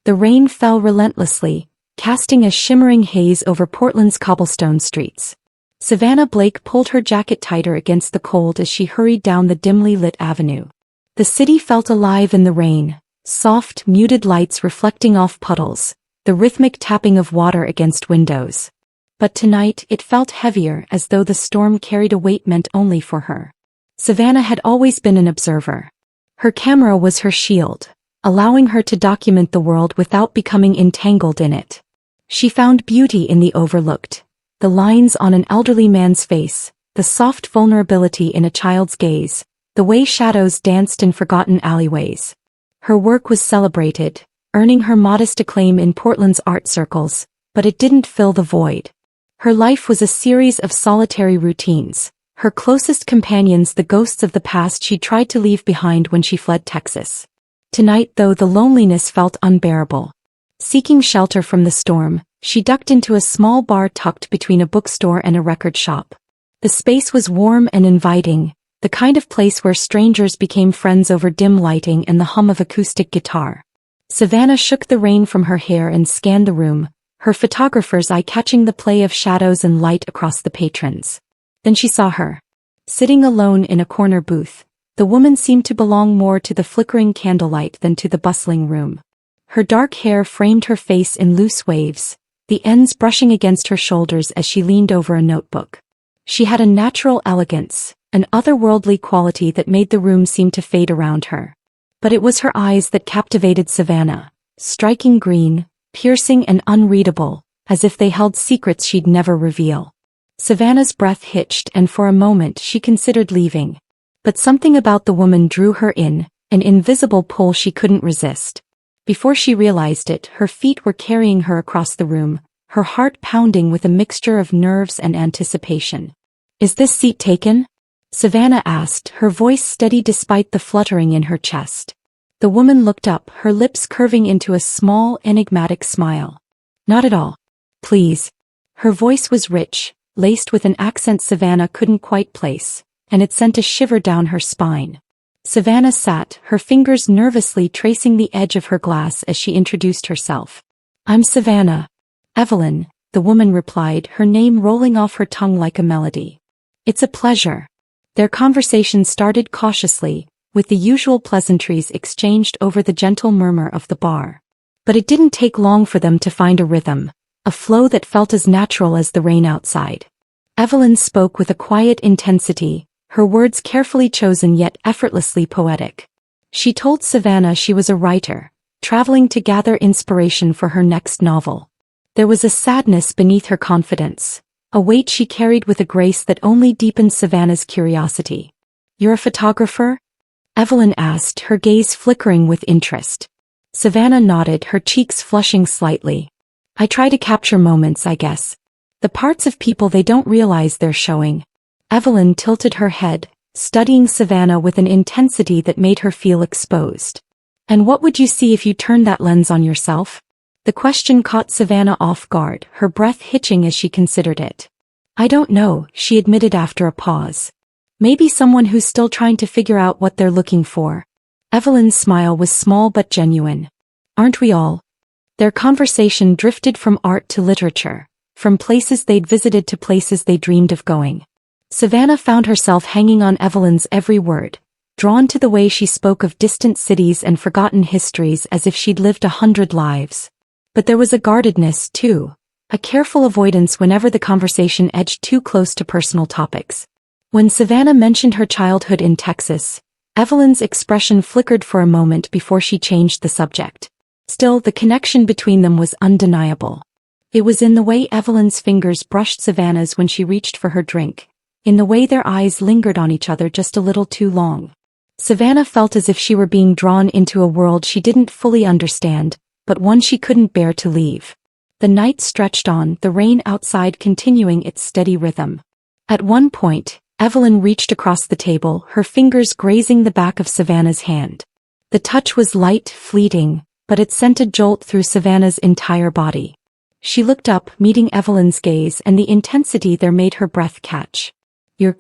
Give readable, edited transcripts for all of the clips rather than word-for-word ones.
The rain fell relentlessly, casting a shimmering haze over Portland's cobblestone streets. Savannah Blake pulled her jacket tighter against the cold as she hurried down the dimly lit avenue. The city felt alive in the rain, soft, muted lights reflecting off puddles, the rhythmic tapping of water against windows. But tonight it felt heavier, as though the storm carried a weight meant only for her. Savannah had always been an observer. Her camera was her shield, allowing her to document the world without becoming entangled in it. She found beauty in the overlooked, the lines on an elderly man's face, the soft vulnerability in a child's gaze, the way shadows danced in forgotten alleyways. Her work was celebrated, earning her modest acclaim in Portland's art circles, but it didn't fill the void. Her life was a series of solitary routines, her closest companions the ghosts of the past she tried to leave behind when she fled Texas. Tonight, though, the loneliness felt unbearable. Seeking shelter from the storm, she ducked into a small bar tucked between a bookstore and a record shop. The space was warm and inviting, the kind of place where strangers became friends over dim lighting and the hum of acoustic guitar. Savannah shook the rain from her hair and scanned the room, her photographer's eye catching the play of shadows and light across the patrons. Then she saw her. Sitting alone in a corner booth, the woman seemed to belong more to the flickering candlelight than to the bustling room. Her dark hair framed her face in loose waves, the ends brushing against her shoulders as she leaned over a notebook. She had a natural elegance, an otherworldly quality that made the room seem to fade around her. But it was her eyes that captivated Savannah, striking green, piercing and unreadable, as if they held secrets she'd never reveal. Savannah's breath hitched, and for a moment she considered leaving. But something about the woman drew her in, an invisible pull she couldn't resist. Before she realized it, her feet were carrying her across the room, her heart pounding with a mixture of nerves and anticipation. "Is this seat taken?" Savannah asked, her voice steady despite the fluttering in her chest. The woman looked up, her lips curving into a small, enigmatic smile. "Not at all. Please." Her voice was rich, laced with an accent Savannah couldn't quite place, and it sent a shiver down her spine. Savannah sat, her fingers nervously tracing the edge of her glass as she introduced herself. "I'm Savannah." "Evelyn," the woman replied, her name rolling off her tongue like a melody. "It's a pleasure." Their conversation started cautiously, with the usual pleasantries exchanged over the gentle murmur of the bar. But it didn't take long for them to find a rhythm, a flow that felt as natural as the rain outside. Evelyn spoke with a quiet intensity, her words carefully chosen yet effortlessly poetic. She told Savannah she was a writer, traveling to gather inspiration for her next novel. There was a sadness beneath her confidence, a weight she carried with a grace that only deepened Savannah's curiosity. "You're a photographer?" Evelyn asked, her gaze flickering with interest. Savannah nodded, her cheeks flushing slightly. "I try to capture moments, I guess. The parts of people they don't realize they're showing." Evelyn tilted her head, studying Savannah with an intensity that made her feel exposed. "And what would you see if you turned that lens on yourself?" The question caught Savannah off guard, her breath hitching as she considered it. "I don't know," she admitted after a pause. "Maybe someone who's still trying to figure out what they're looking for." Evelyn's smile was small but genuine. "Aren't we all?" Their conversation drifted from art to literature, from places they'd visited to places they dreamed of going. Savannah found herself hanging on Evelyn's every word, drawn to the way she spoke of distant cities and forgotten histories as if she'd lived 100 lives. But there was a guardedness, too, a careful avoidance whenever the conversation edged too close to personal topics. When Savannah mentioned her childhood in Texas, Evelyn's expression flickered for a moment before she changed the subject. Still, the connection between them was undeniable. It was in the way Evelyn's fingers brushed Savannah's when she reached for her drink, in the way their eyes lingered on each other just a little too long. Savannah felt as if she were being drawn into a world she didn't fully understand, but one she couldn't bear to leave. The night stretched on, the rain outside continuing its steady rhythm. At one point, Evelyn reached across the table, her fingers grazing the back of Savannah's hand. The touch was light, fleeting, but it sent a jolt through Savannah's entire body. She looked up, meeting Evelyn's gaze, and the intensity there made her breath catch. You're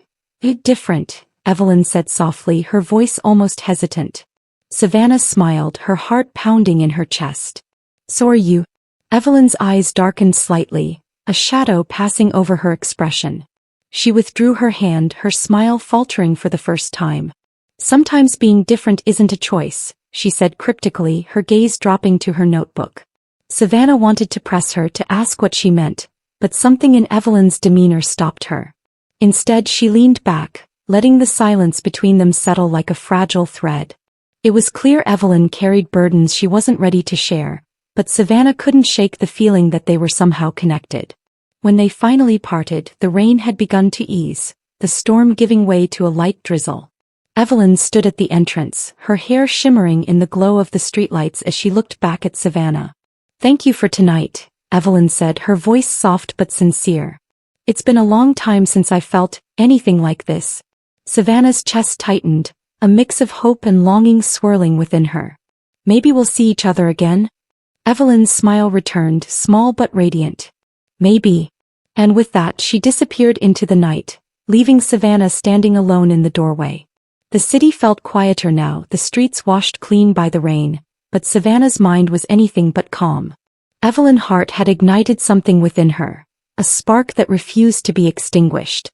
different," Evelyn said softly, her voice almost hesitant. Savannah smiled, her heart pounding in her chest. So are you. Evelyn's eyes darkened slightly, a shadow passing over her expression. She withdrew her hand, her smile faltering for the first time. Sometimes being different isn't a choice, she said cryptically, her gaze dropping to her notebook. Savannah wanted to press her to ask what she meant, but something in Evelyn's demeanor stopped her. Instead she leaned back, letting the silence between them settle like a fragile thread. It was clear Evelyn carried burdens she wasn't ready to share, but Savannah couldn't shake the feeling that they were somehow connected. When they finally parted, the rain had begun to ease, the storm giving way to a light drizzle. Evelyn stood at the entrance, her hair shimmering in the glow of the streetlights as she looked back at Savannah. "Thank you for tonight," Evelyn said, her voice soft but sincere. "It's been a long time since I felt anything like this." Savannah's chest tightened, a mix of hope and longing swirling within her. "Maybe we'll see each other again?" Evelyn's smile returned, small but radiant. "Maybe." And with that she disappeared into the night, leaving Savannah standing alone in the doorway. The city felt quieter now, the streets washed clean by the rain, but Savannah's mind was anything but calm. Evelyn's heart had ignited something within her, a spark that refused to be extinguished.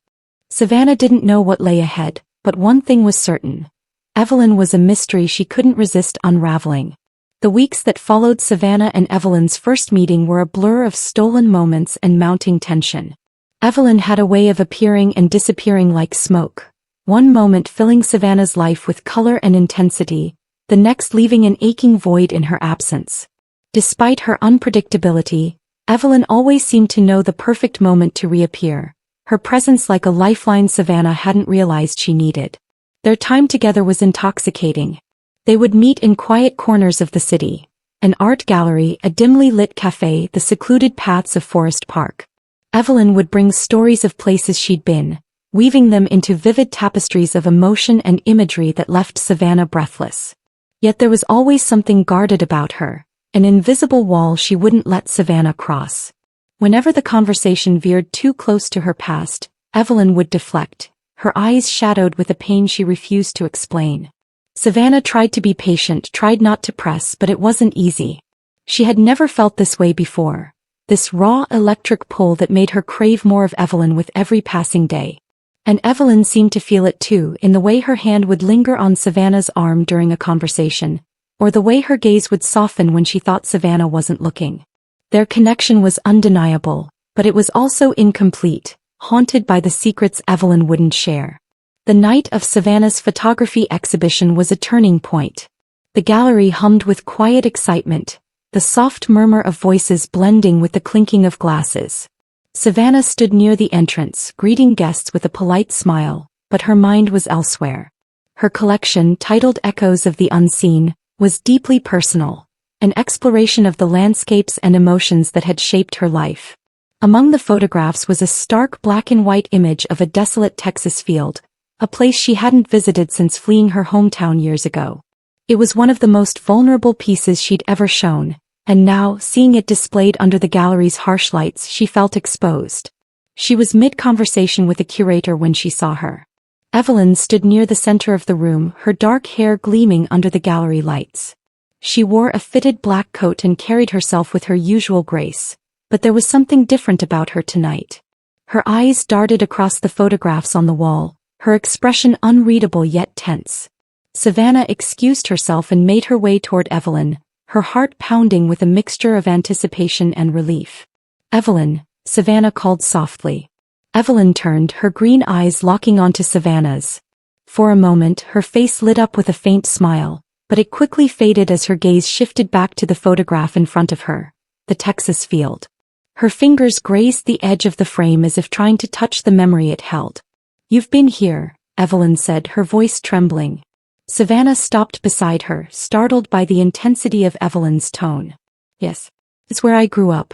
Savannah didn't know what lay ahead, but one thing was certain. Evelyn was a mystery she couldn't resist unraveling. The weeks that followed Savannah and Evelyn's first meeting were a blur of stolen moments and mounting tension. Evelyn had a way of appearing and disappearing like smoke, one moment filling Savannah's life with color and intensity, the next leaving an aching void in her absence. Despite her unpredictability, Evelyn always seemed to know the perfect moment to reappear, her presence like a lifeline Savannah hadn't realized she needed. Their time together was intoxicating. They would meet in quiet corners of the city, an art gallery, a dimly lit cafe, the secluded paths of Forest Park. Evelyn would bring stories of places she'd been, weaving them into vivid tapestries of emotion and imagery that left Savannah breathless. Yet there was always something guarded about her, an invisible wall she wouldn't let Savannah cross. Whenever the conversation veered too close to her past, Evelyn would deflect, her eyes shadowed with a pain she refused to explain. Savannah tried to be patient, tried not to press, but it wasn't easy. She had never felt this way before, this raw electric pull that made her crave more of Evelyn with every passing day. And Evelyn seemed to feel it too, in the way her hand would linger on Savannah's arm during a conversation, or the way her gaze would soften when she thought Savannah wasn't looking. Their connection was undeniable, but it was also incomplete, haunted by the secrets Evelyn wouldn't share. The night of Savannah's photography exhibition was a turning point. The gallery hummed with quiet excitement, the soft murmur of voices blending with the clinking of glasses. Savannah stood near the entrance, greeting guests with a polite smile, but her mind was elsewhere. Her collection, titled Echoes of the Unseen, was deeply personal, an exploration of the landscapes and emotions that had shaped her life. Among the photographs was a stark black-and-white image of a desolate Texas field, a place she hadn't visited since fleeing her hometown years ago. It was one of the most vulnerable pieces she'd ever shown, and now, seeing it displayed under the gallery's harsh lights, she felt exposed. She was mid-conversation with the curator when she saw her. Evelyn stood near the center of the room, her dark hair gleaming under the gallery lights. She wore a fitted black coat and carried herself with her usual grace, but there was something different about her tonight. Her eyes darted across the photographs on the wall, her expression unreadable yet tense. Savannah excused herself and made her way toward Evelyn, her heart pounding with a mixture of anticipation and relief. "Evelyn," Savannah called softly. Evelyn turned, her green eyes locking onto Savannah's. For a moment, her face lit up with a faint smile, but it quickly faded as her gaze shifted back to the photograph in front of her, the Texas field. Her fingers grazed the edge of the frame as if trying to touch the memory it held. "You've been here," Evelyn said, her voice trembling. Savannah stopped beside her, startled by the intensity of Evelyn's tone. "Yes. It's where I grew up.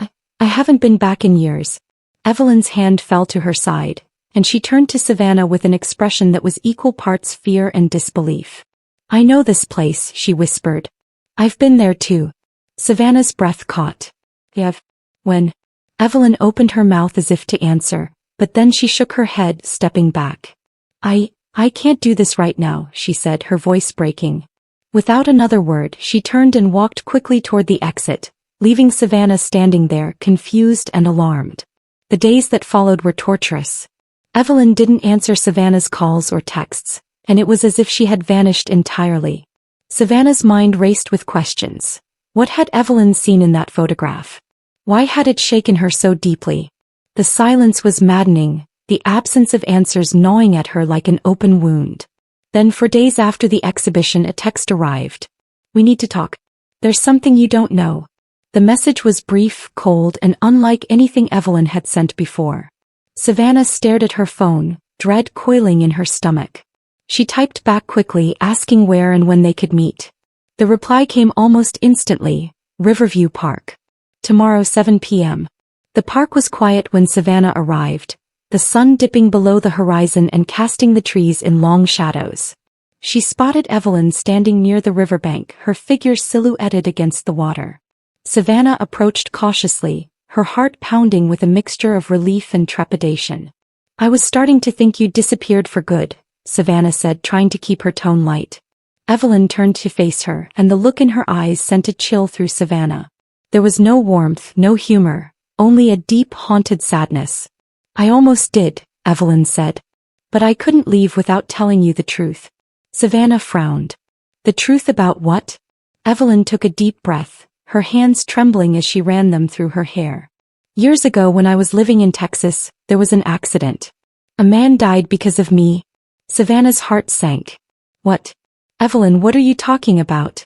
I haven't been back in years." Evelyn's hand fell to her side, and she turned to Savannah with an expression that was equal parts fear and disbelief. "I know this place," she whispered. "I've been there too." Savannah's breath caught. "You've? When?" Evelyn opened her mouth as if to answer, but then she shook her head, stepping back. I can't do this right now," she said, her voice breaking. Without another word, she turned and walked quickly toward the exit, leaving Savannah standing there, confused and alarmed. The days that followed were torturous. Evelyn didn't answer Savannah's calls or texts, and it was as if she had vanished entirely. Savannah's mind raced with questions. What had Evelyn seen in that photograph? Why had it shaken her so deeply? The silence was maddening, the absence of answers gnawing at her like an open wound. Then for days after the exhibition a text arrived. "We need to talk. There's something you don't know." The message was brief, cold, and unlike anything Evelyn had sent before. Savannah stared at her phone, dread coiling in her stomach. She typed back quickly, asking where and when they could meet. The reply came almost instantly: Riverview Park. Tomorrow 7 p.m. The park was quiet when Savannah arrived, the sun dipping below the horizon and casting the trees in long shadows. She spotted Evelyn standing near the riverbank, her figure silhouetted against the water. Savannah approached cautiously, her heart pounding with a mixture of relief and trepidation. "I was starting to think you'd disappeared for good," Savannah said, trying to keep her tone light. Evelyn turned to face her, and the look in her eyes sent a chill through Savannah. There was no warmth, no humor, only a deep, haunted sadness. "I almost did," Evelyn said. "But I couldn't leave without telling you the truth." Savannah frowned. "The truth about what?" Evelyn took a deep breath, her hands trembling as she ran them through her hair. "Years ago when I was living in Texas, there was an accident. A man died because of me." Savannah's heart sank. "What? Evelyn, what are you talking about?"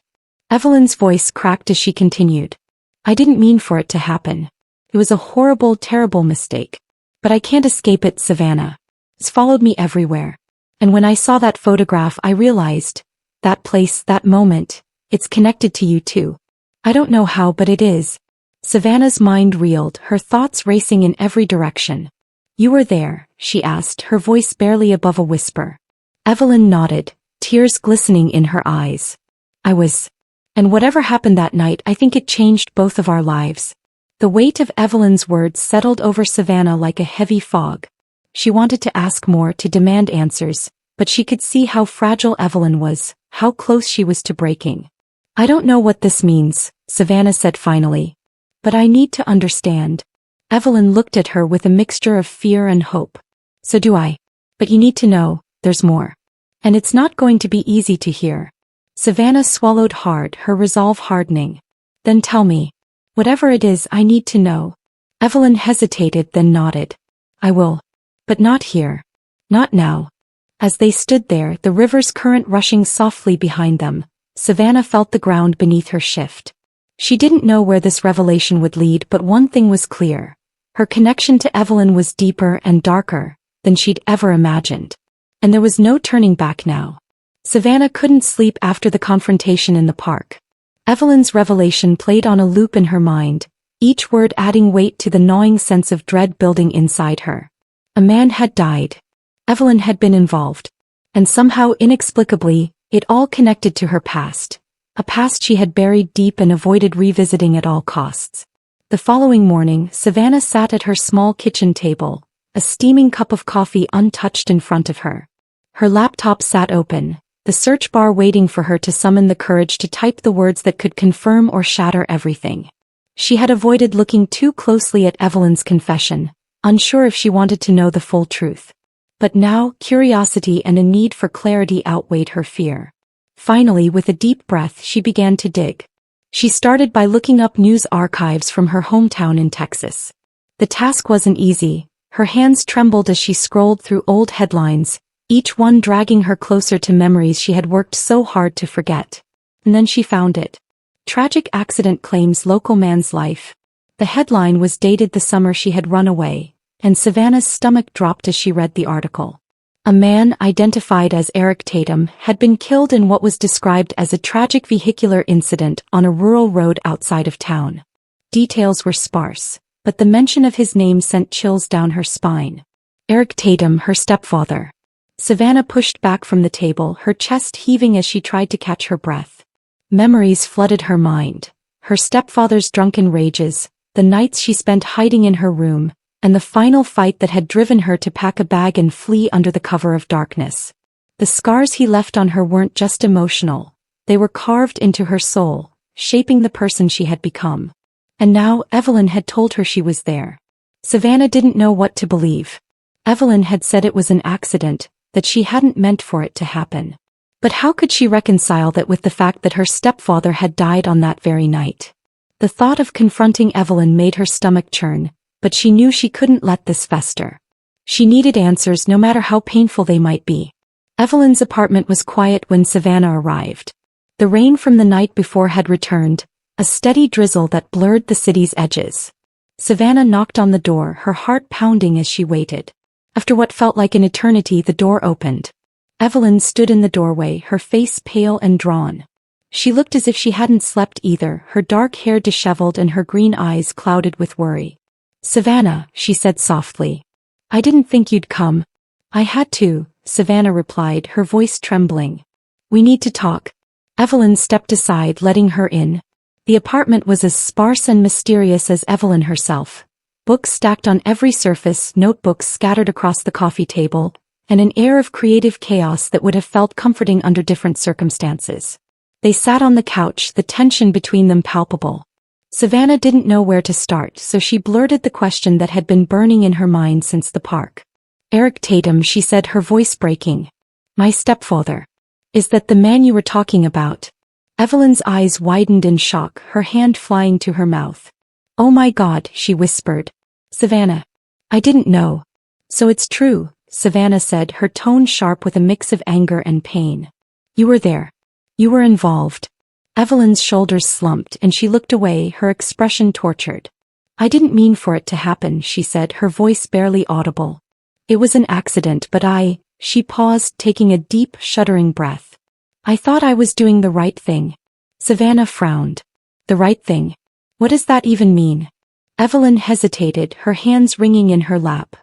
Evelyn's voice cracked as she continued. "I didn't mean for it to happen. It was a horrible, terrible mistake. But I can't escape it, Savannah. It's followed me everywhere. And when I saw that photograph I realized, that place, that moment, it's connected to you too. I don't know how, but it is." Savannah's mind reeled, her thoughts racing in every direction. "You were there?" she asked, her voice barely above a whisper. Evelyn nodded, tears glistening in her eyes. "I was. And whatever happened that night, I think it changed both of our lives." The weight of Evelyn's words settled over Savannah like a heavy fog. She wanted to ask more, to demand answers, but she could see how fragile Evelyn was, how close she was to breaking. "I don't know what this means," Savannah said finally. "But I need to understand." Evelyn looked at her with a mixture of fear and hope. "So do I. But you need to know, there's more. And it's not going to be easy to hear." Savannah swallowed hard, her resolve hardening. "Then tell me. Whatever it is, I need to know." Evelyn hesitated, then nodded. "I will. But not here. Not now." As they stood there, the river's current rushing softly behind them, Savannah felt the ground beneath her shift. She didn't know where this revelation would lead, but one thing was clear. Her connection to Evelyn was deeper and darker than she'd ever imagined. And there was no turning back now. Savannah couldn't sleep after the confrontation in the park. Evelyn's revelation played on a loop in her mind, each word adding weight to the gnawing sense of dread building inside her. A man had died. Evelyn had been involved. And somehow, inexplicably, it all connected to her past. A past she had buried deep and avoided revisiting at all costs. The following morning, Savannah sat at her small kitchen table, a steaming cup of coffee untouched in front of her. Her laptop sat open, the search bar waiting for her to summon the courage to type the words that could confirm or shatter everything. She had avoided looking too closely at Evelyn's confession, unsure if she wanted to know the full truth. But now, curiosity and a need for clarity outweighed her fear. Finally, with a deep breath, she began to dig. She started by looking up news archives from her hometown in Texas. The task wasn't easy. Her hands trembled as she scrolled through old headlines, each one dragging her closer to memories she had worked so hard to forget. And then she found it. Tragic accident claims local man's life. The headline was dated the summer she had run away, and Savannah's stomach dropped as she read the article. A man, identified as Eric Tatum, had been killed in what was described as a tragic vehicular incident on a rural road outside of town. Details were sparse, but the mention of his name sent chills down her spine. Eric Tatum, her stepfather. Savannah pushed back from the table, her chest heaving as she tried to catch her breath. Memories flooded her mind. Her stepfather's drunken rages, the nights she spent hiding in her room, and the final fight that had driven her to pack a bag and flee under the cover of darkness. The scars he left on her weren't just emotional. They were carved into her soul, shaping the person she had become. And now Evelyn had told her she was there. Savannah didn't know what to believe. Evelyn had said it was an accident, that she hadn't meant for it to happen. But how could she reconcile that with the fact that her stepfather had died on that very night? The thought of confronting Evelyn made her stomach churn, but she knew she couldn't let this fester. She needed answers no matter how painful they might be. Evelyn's apartment was quiet when Savannah arrived. The rain from the night before had returned, a steady drizzle that blurred the city's edges. Savannah knocked on the door, her heart pounding as she waited. After what felt like an eternity, the door opened. Evelyn stood in the doorway, her face pale and drawn. She looked as if she hadn't slept either, her dark hair disheveled and her green eyes clouded with worry. "Savannah," she said softly. "I didn't think you'd come." "I had to," Savannah replied, her voice trembling. "We need to talk." Evelyn stepped aside, letting her in. The apartment was as sparse and mysterious as Evelyn herself. Books stacked on every surface, notebooks scattered across the coffee table, and an air of creative chaos that would have felt comforting under different circumstances. They sat on the couch, the tension between them palpable. Savannah didn't know where to start, so she blurted the question that had been burning in her mind since the park. "Eric Tatum," she said, her voice breaking. "My stepfather. Is that the man you were talking about?" Evelyn's eyes widened in shock, her hand flying to her mouth. "Oh my God," she whispered. "Savannah. I didn't know." "So it's true," Savannah said, her tone sharp with a mix of anger and pain. "You were there. You were involved." Evelyn's shoulders slumped and she looked away, her expression tortured. "I didn't mean for it to happen," she said, her voice barely audible. "It was an accident, but she paused, taking a deep, shuddering breath. "I thought I was doing the right thing." Savannah frowned. "The right thing? What does that even mean?" Evelyn hesitated, her hands wringing in her lap.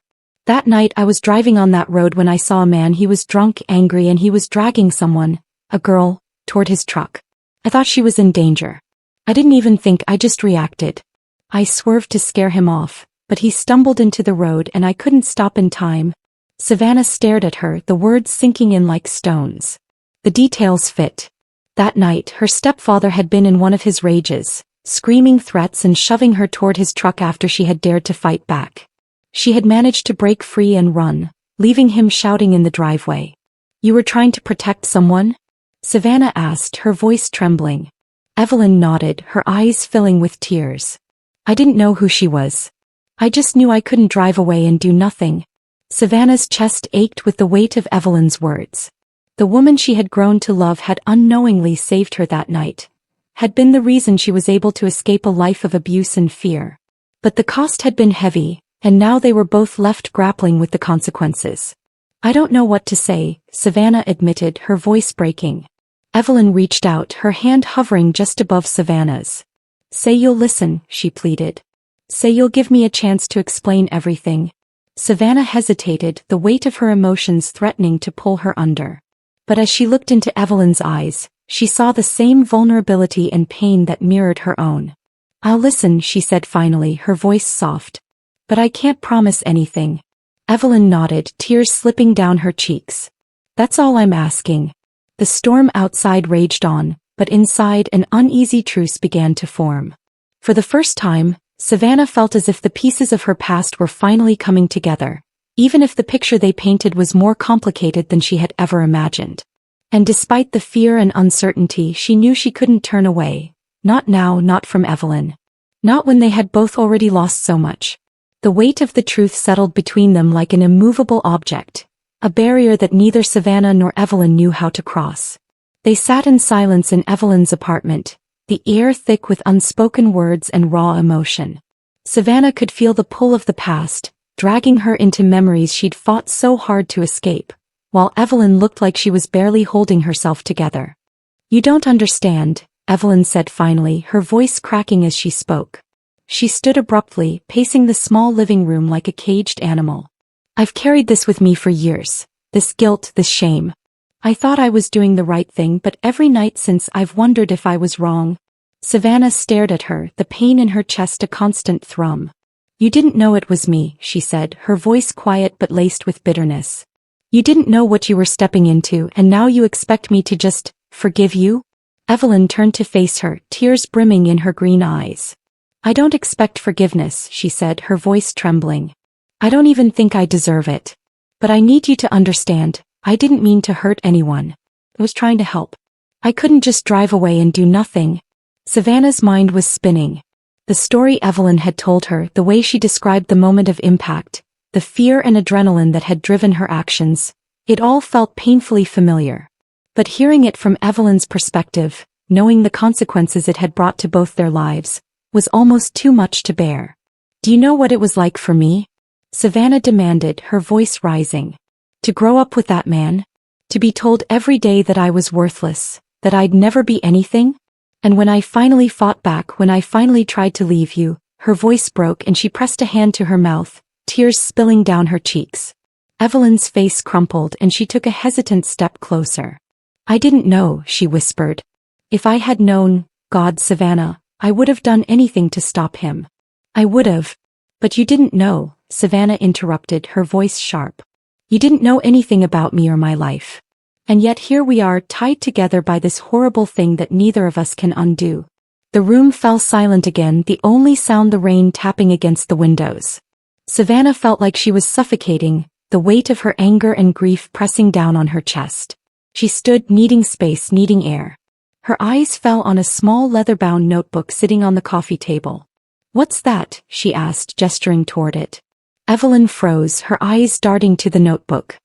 "That night I was driving on that road when I saw a man. He was drunk, angry, and he was dragging someone, a girl, toward his truck. I thought she was in danger. I didn't even think, I just reacted. I swerved to scare him off, but he stumbled into the road and I couldn't stop in time." Savannah stared at her, the words sinking in like stones. The details fit. That night, her stepfather had been in one of his rages, screaming threats and shoving her toward his truck after she had dared to fight back. She had managed to break free and run, leaving him shouting in the driveway. "You were trying to protect someone?" Savannah asked, her voice trembling. Evelyn nodded, her eyes filling with tears. "I didn't know who she was. I just knew I couldn't drive away and do nothing." Savannah's chest ached with the weight of Evelyn's words. The woman she had grown to love had unknowingly saved her that night, had been the reason she was able to escape a life of abuse and fear. But the cost had been heavy, and now they were both left grappling with the consequences. "I don't know what to say," Savannah admitted, her voice breaking. Evelyn reached out, her hand hovering just above Savannah's. "Say you'll listen," she pleaded. "Say you'll give me a chance to explain everything." Savannah hesitated, the weight of her emotions threatening to pull her under. But as she looked into Evelyn's eyes, she saw the same vulnerability and pain that mirrored her own. "I'll listen," she said finally, her voice soft. "But I can't promise anything." Evelyn nodded, tears slipping down her cheeks. "That's all I'm asking." The storm outside raged on, but inside an uneasy truce began to form. For the first time, Savannah felt as if the pieces of her past were finally coming together, even if the picture they painted was more complicated than she had ever imagined. And despite the fear and uncertainty, she knew she couldn't turn away. Not now, not from Evelyn. Not when they had both already lost so much. The weight of the truth settled between them like an immovable object, a barrier that neither Savannah nor Evelyn knew how to cross. They sat in silence in Evelyn's apartment, the air thick with unspoken words and raw emotion. Savannah could feel the pull of the past, dragging her into memories she'd fought so hard to escape, while Evelyn looked like she was barely holding herself together. "You don't understand," Evelyn said finally, her voice cracking as she spoke. She stood abruptly, pacing the small living room like a caged animal. "I've carried this with me for years, this guilt, this shame. I thought I was doing the right thing, but every night since I've wondered if I was wrong." Savannah stared at her, the pain in her chest a constant thrum. "You didn't know it was me," she said, her voice quiet but laced with bitterness. "You didn't know what you were stepping into, and now you expect me to just forgive you?" Evelyn turned to face her, tears brimming in her green eyes. "I don't expect forgiveness," she said, her voice trembling. "I don't even think I deserve it. But I need you to understand, I didn't mean to hurt anyone. I was trying to help. I couldn't just drive away and do nothing." Savannah's mind was spinning. The story Evelyn had told her, the way she described the moment of impact, the fear and adrenaline that had driven her actions, it all felt painfully familiar. But hearing it from Evelyn's perspective, knowing the consequences it had brought to both their lives, was almost too much to bear. "Do you know what it was like for me?" Savannah demanded, her voice rising. "To grow up with that man? To be told every day that I was worthless, that I'd never be anything? And when I finally fought back, when I finally tried to leave you," her voice broke and she pressed a hand to her mouth, tears spilling down her cheeks. Evelyn's face crumpled and she took a hesitant step closer. "I didn't know," she whispered. "If I had known, God, Savannah, I would have done anything to stop him. I would have." "But you didn't know," Savannah interrupted, her voice sharp. "You didn't know anything about me or my life. And yet here we are, tied together by this horrible thing that neither of us can undo." The room fell silent again, the only sound the rain tapping against the windows. Savannah felt like she was suffocating, the weight of her anger and grief pressing down on her chest. She stood, needing space, needing air. Her eyes fell on a small leather-bound notebook sitting on the coffee table. "What's that?" she asked, gesturing toward it. Evelyn froze, her eyes darting to the notebook.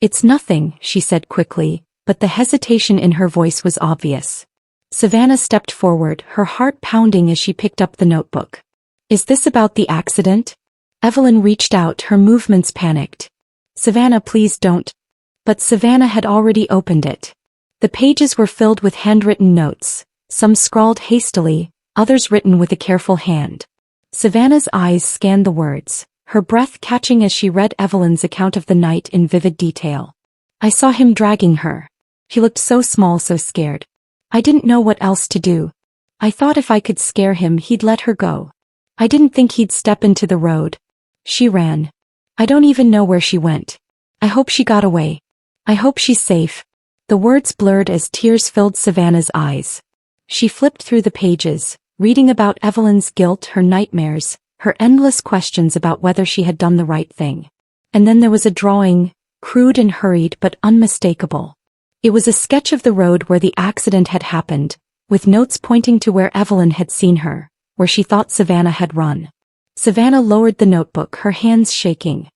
"It's nothing," she said quickly, but the hesitation in her voice was obvious. Savannah stepped forward, her heart pounding as she picked up the notebook. "Is this about the accident?" Evelyn reached out, her movements panicked. "Savannah, please don't." But Savannah had already opened it. The pages were filled with handwritten notes, some scrawled hastily, others written with a careful hand. Savannah's eyes scanned the words, her breath catching as she read Evelyn's account of the night in vivid detail. "I saw him dragging her. He looked so small, so scared. I didn't know what else to do. I thought if I could scare him he'd let her go. I didn't think he'd step into the road. She ran. I don't even know where she went. I hope she got away. I hope she's safe." The words blurred as tears filled Savannah's eyes. She flipped through the pages, reading about Evelyn's guilt, her nightmares, her endless questions about whether she had done the right thing. And then there was a drawing, crude and hurried but unmistakable. It was a sketch of the road where the accident had happened, with notes pointing to where Evelyn had seen her, where she thought Savannah had run. Savannah lowered the notebook, her hands shaking.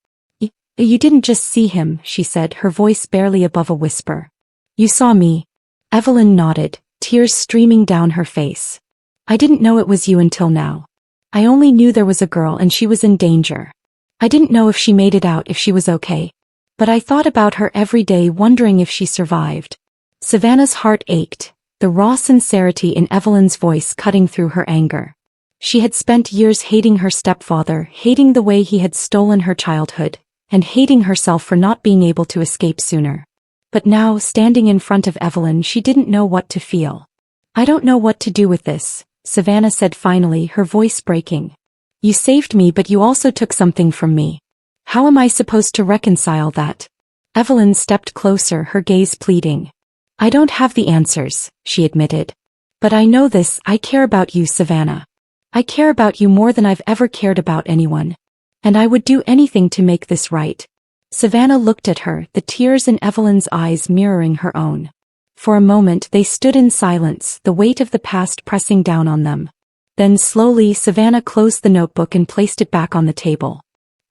You didn't just see him," she said, her voice barely above a whisper. "You saw me." Evelyn nodded, tears streaming down her face. "I didn't know it was you until now. I only knew there was a girl and she was in danger. I didn't know if she made it out, if she was okay. But I thought about her every day, wondering if she survived." Savannah's heart ached, the raw sincerity in Evelyn's voice cutting through her anger. She had spent years hating her stepfather, hating the way he had stolen her childhood, and hating herself for not being able to escape sooner. But now, standing in front of Evelyn, she didn't know what to feel. "I don't know what to do with this," Savannah said finally, her voice breaking. "You saved me, but you also took something from me. How am I supposed to reconcile that?" Evelyn stepped closer, her gaze pleading. "I don't have the answers," she admitted. "But I know this, I care about you, Savannah. I care about you more than I've ever cared about anyone. And I would do anything to make this right." Savannah looked at her, the tears in Evelyn's eyes mirroring her own. For a moment they stood in silence, the weight of the past pressing down on them. Then slowly Savannah closed the notebook and placed it back on the table.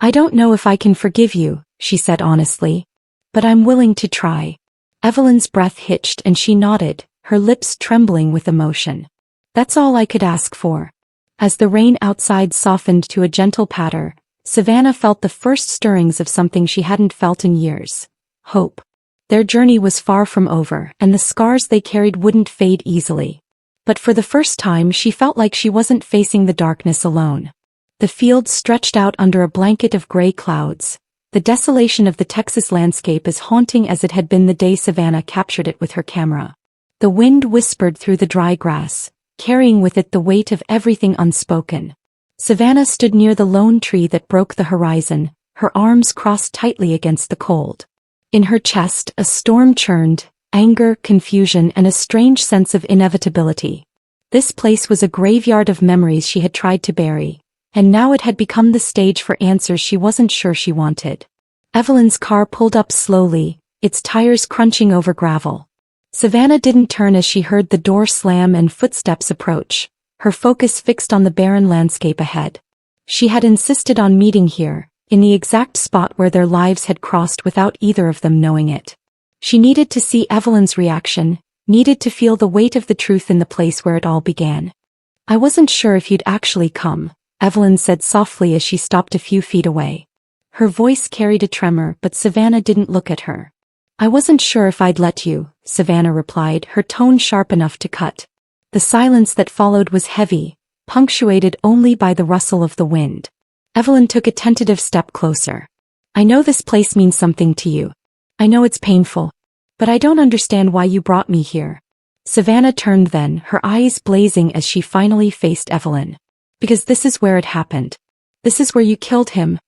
"I don't know if I can forgive you," she said honestly. "But I'm willing to try." Evelyn's breath hitched and she nodded, her lips trembling with emotion. "That's all I could ask for." As the rain outside softened to a gentle patter, Savannah felt the first stirrings of something she hadn't felt in years. Hope. Their journey was far from over, and the scars they carried wouldn't fade easily. But for the first time she felt like she wasn't facing the darkness alone. The fields stretched out under a blanket of gray clouds. The desolation of the Texas landscape as haunting as it had been the day Savannah captured it with her camera. The wind whispered through the dry grass, carrying with it the weight of everything unspoken. Savannah stood near the lone tree that broke the horizon, her arms crossed tightly against the cold. In her chest, a storm churned, anger, confusion, and a strange sense of inevitability. This place was a graveyard of memories she had tried to bury, and now it had become the stage for answers she wasn't sure she wanted. Evelyn's car pulled up slowly, its tires crunching over gravel. Savannah didn't turn as she heard the door slam and footsteps approach, her focus fixed on the barren landscape ahead. She had insisted on meeting here, in the exact spot where their lives had crossed without either of them knowing it. She needed to see Evelyn's reaction, needed to feel the weight of the truth in the place where it all began. "I wasn't sure if you'd actually come," Evelyn said softly as she stopped a few feet away. Her voice carried a tremor, but Savannah didn't look at her. "I wasn't sure if I'd let you," Savannah replied, her tone sharp enough to cut. The silence that followed was heavy, punctuated only by the rustle of the wind. Evelyn took a tentative step closer. "I know this place means something to you. I know it's painful. But I don't understand why you brought me here." Savannah turned then, her eyes blazing as she finally faced Evelyn. "Because this is where it happened. This is where you killed him."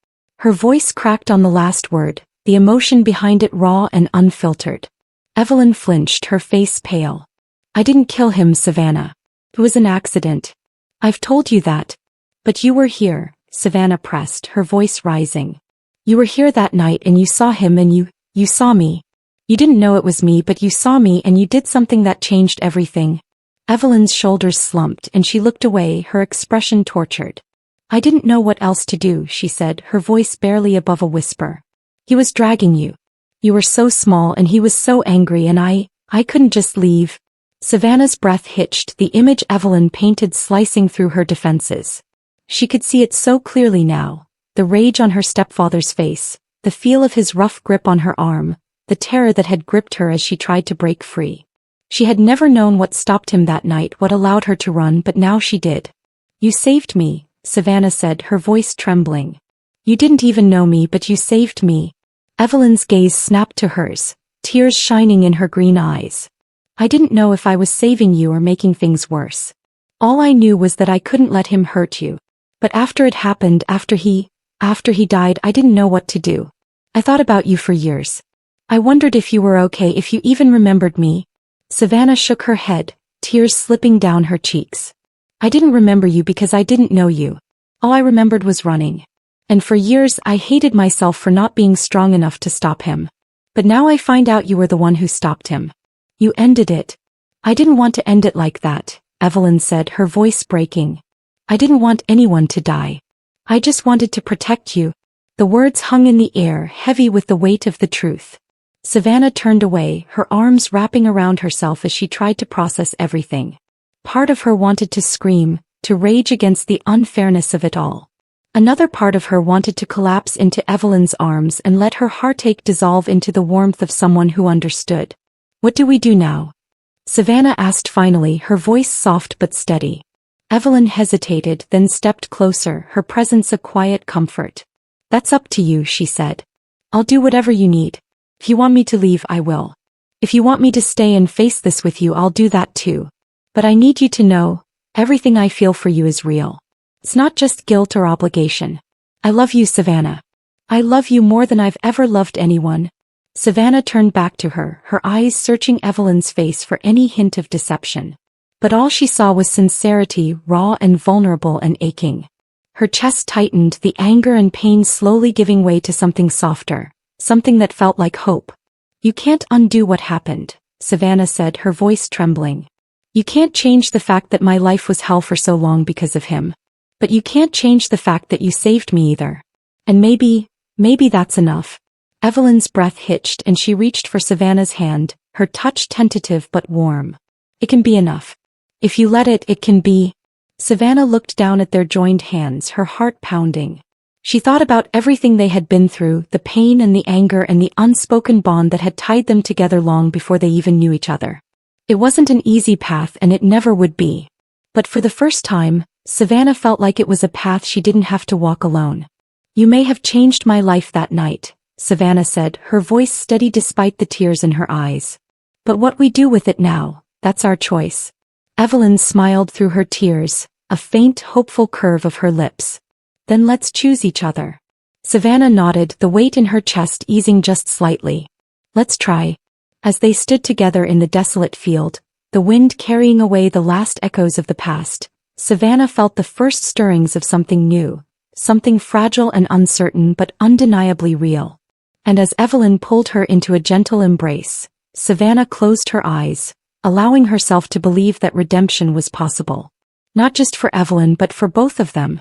Her voice cracked on the last word, the emotion behind it raw and unfiltered. Evelyn flinched, her face pale. "I didn't kill him, Savannah. It was an accident. I've told you that. But you were here," Savannah pressed, her voice rising. "You were here that night and you saw him and you saw me. You didn't know it was me, but you saw me and you did something that changed everything." Evelyn's shoulders slumped and she looked away, her expression tortured. "I didn't know what else to do," she said, her voice barely above a whisper. "He was dragging you. You were so small and he was so angry and I couldn't just leave." Savannah's breath hitched, the image Evelyn painted slicing through her defenses. She could see it so clearly now, the rage on her stepfather's face, the feel of his rough grip on her arm, the terror that had gripped her as she tried to break free. She had never known what stopped him that night, what allowed her to run, but now she did. "You saved me," Savannah said, her voice trembling. "You didn't even know me, but you saved me." Evelyn's gaze snapped to hers, tears shining in her green eyes. "I didn't know if I was saving you or making things worse. All I knew was that I couldn't let him hurt you. But after it happened, after he died, I didn't know what to do. I thought about you for years. I wondered if you were okay, if you even remembered me." Savannah shook her head, tears slipping down her cheeks. "I didn't remember you because I didn't know you. All I remembered was running. And for years I hated myself for not being strong enough to stop him. But now I find out you were the one who stopped him. You ended it." "I didn't want to end it like that," Evelyn said, her voice breaking. "I didn't want anyone to die. I just wanted to protect you." The words hung in the air, heavy with the weight of the truth. Savannah turned away, her arms wrapping around herself as she tried to process everything. Part of her wanted to scream, to rage against the unfairness of it all. Another part of her wanted to collapse into Evelyn's arms and let her heartache dissolve into the warmth of someone who understood. "What do we do now?" Savannah asked finally, her voice soft but steady. Evelyn hesitated, then stepped closer, her presence a quiet comfort. "That's up to you," she said. "I'll do whatever you need. If you want me to leave, I will. If you want me to stay and face this with you, I'll do that too. But I need you to know, everything I feel for you is real. It's not just guilt or obligation. I love you, Savannah. I love you more than I've ever loved anyone." Savannah turned back to her, her eyes searching Evelyn's face for any hint of deception. But all she saw was sincerity, raw and vulnerable and aching. Her chest tightened, the anger and pain slowly giving way to something softer, something that felt like hope. "You can't undo what happened," Savannah said, her voice trembling. "You can't change the fact that my life was hell for so long because of him. But you can't change the fact that you saved me either. And maybe that's enough." Evelyn's breath hitched and she reached for Savannah's hand, her touch tentative but warm. "It can be enough. If you let it, it can be." Savannah looked down at their joined hands, her heart pounding. She thought about everything they had been through, the pain and the anger and the unspoken bond that had tied them together long before they even knew each other. It wasn't an easy path and it never would be. But for the first time, Savannah felt like it was a path she didn't have to walk alone. "You may have changed my life that night," Savannah said, her voice steady despite the tears in her eyes. "But what we do with it now, that's our choice." Evelyn smiled through her tears, a faint, hopeful curve of her lips. "Then let's choose each other." Savannah nodded, the weight in her chest easing just slightly. "Let's try." As they stood together in the desolate field, the wind carrying away the last echoes of the past, Savannah felt the first stirrings of something new, something fragile and uncertain but undeniably real. And as Evelyn pulled her into a gentle embrace, Savannah closed her eyes, allowing herself to believe that redemption was possible. Not just for Evelyn but for both of them.